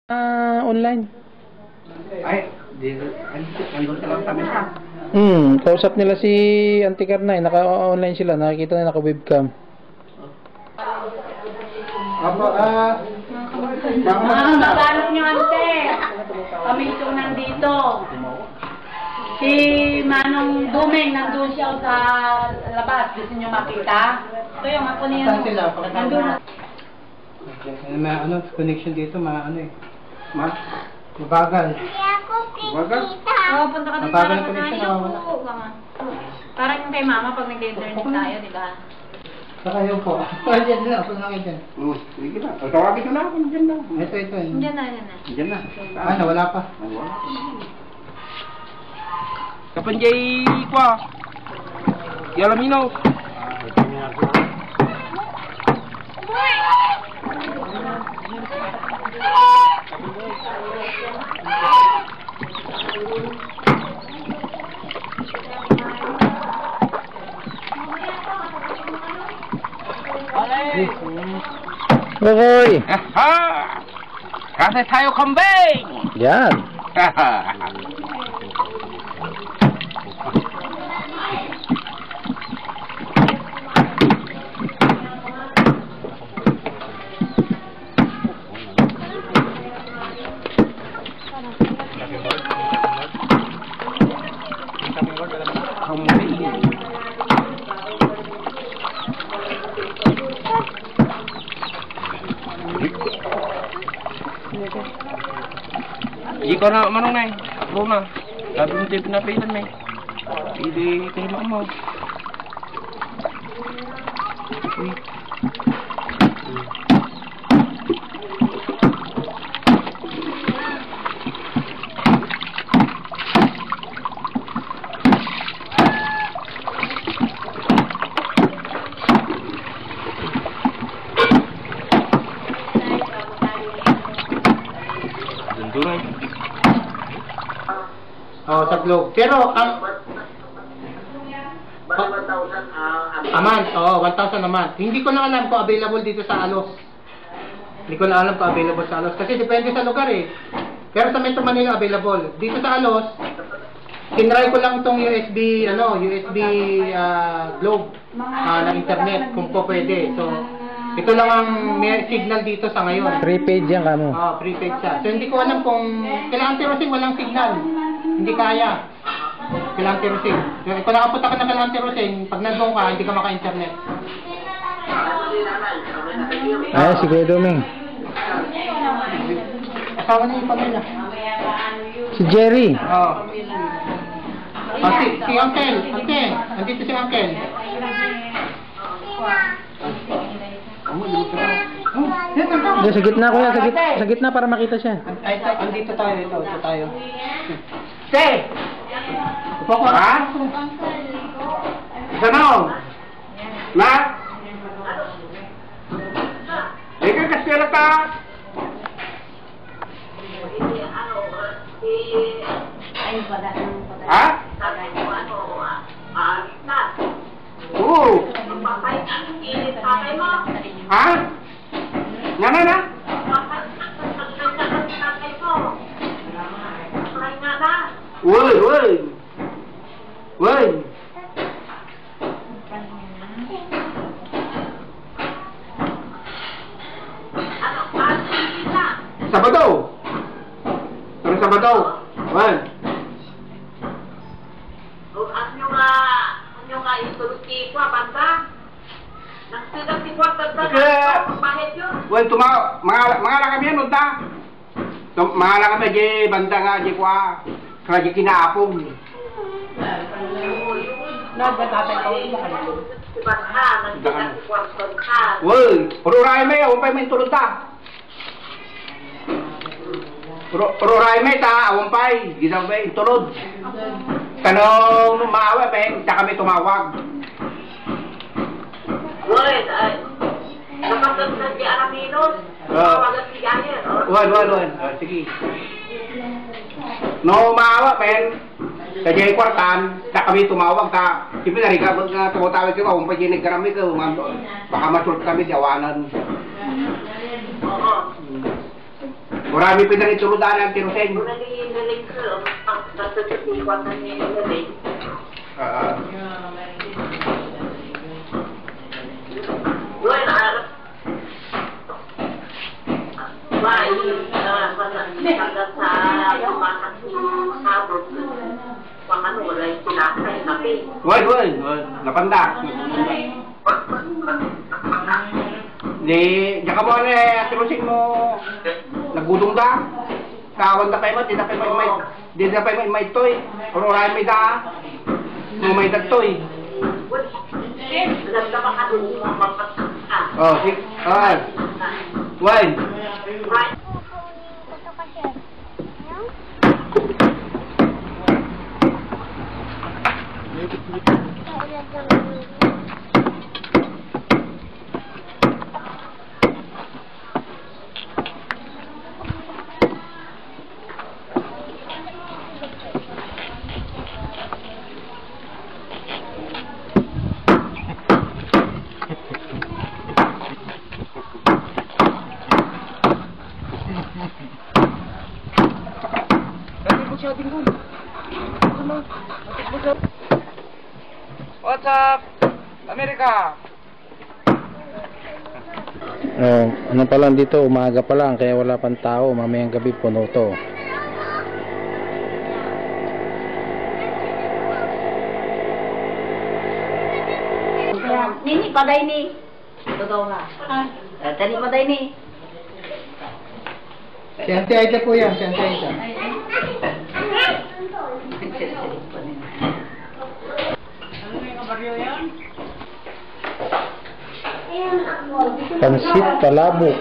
Online. Ay, andun ka lang kami sa. Kausap nila si Auntie Karnay, naka-online sila, nakikita nila naka-webcam. Apo, Maghanap niyo, ante. Kami itong nandito. Si Manong Dumeng, nandun siya sa labas. Gusto niyo makita? Ito yung ako niya. Saan sila? Nandun. May connection dito, mabagal. Mabagal? Oo, punta ka doon Mabagal para ang connection, sa nawawala. Parang yung kay mama pag nag-internet tayo, di ba? Saka yun po. Diyan na, ako lang dyan. Sige na. Tawagin ko na ako, dyan na. Ito. Diyan na, diyan na. Dyan na. Nawala pa. Kapan jay kwa? Yalamino. Hoy! Ha! Kasi tayo kambing! Yan. Ikaw na manong na Rona. Sabi mo tayo pinapitan na Hindi tayo mo. Dunduray. Sa Globe. Pero, a month, 1,000 a month. Hindi ko na alam kung available dito sa Alos. Hindi ko na alam kung available sa Alos. Kasi depende sa lugar eh. Pero sa Metro Manila available. Dito sa Alos, tinry ko lang itong USB, USB Globe na internet kung po pwede. So, ito lang ang may signal dito sa ngayon. Prepaid yan kamo. Prepaid siya. So, hindi ko alam kung kailangan tirosing walang signal. Hindi kaya. Kailangan tirosing. Kung nakapunta ka na kailangan tirosing, pag nandun ka, hindi ka maka-internet. Ay, si Kuya Dumeng. Asawa niya yung pamilya. Si Jerry. Si Uncle. Uncle. Nandito si Uncle. Diyan sa gitna kuya, sa gitna para makita siya. Andito tayo. Ito tayo. Stay! Upo ko, ha? Ganun! Na? Ikaw kasi lang ka! Ha? Oo! Ha? Na? Woy! Sabado! Pero Sabado! Wan! Ano nga itulog si Kwa, banta? Nagsilang si Kwa, pagpahit yun. Wan, mga kami yan, unta! Mga kami, di banda nga, di kwa. Kaya di kinaapong. Nagbatatay ko ito ka nito. Si Banta, nagsilang si Kwa, banta. Woy! Puro ray may, awang may tulog ta. Puro ray may ta, awang pa'y. Ginang may tulog. Tanong maawa, peng, sa kami tumawag. Woy, nakapagsan si Araminos. Tawagan si Gayer. Wan. Sige. No, maawa, peng. Sa jay kwartan, sa kami tumawag ka. Siyempre na rin ka, tumutawag ka, kung pa dyan nagkarami ka, baka masulot kami, diawanan. Oo. Marami pinag-ituludan ang tinusin. Kung nalilig ko, nasa titiwan na nililig. Doon, hanggang sa lumakas yung sabot. Mga wala yung sinakay na pin. Woy, napanda. Di, ka mo tinusin mo, nagudong da. Kawan na kayo mo, di na kayo may toy. Or may da, may dagtoy. Alam ka ba ka doon yung mapapasaka? Oh, woy. Right. What's up, America? Oh, ano pa lang dito, umaga pa lang, kaya wala pang tao. Mamayang gabi puno to. Nini, paday ni. Totoo nga. Tani paday ni. Si Auntie Aida po yan, si Auntie Aida. Pansit palabok.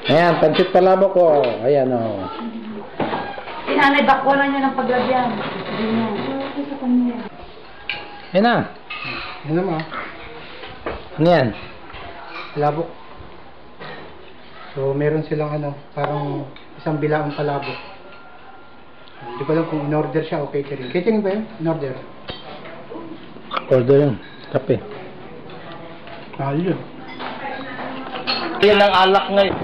Ayan, pansit palabok ko. Ayan o. Sinanay, bakwalan niya ng paglagyan. Ayan na. Ano mo? Ano yan? Palabok. So, meron silang parang isang bilaang palabok. Hindi ko alam kung in-order siya o catering. Catering ba yun? In-order. Order yun. Kape. Yun. Yan ang alak ngayon.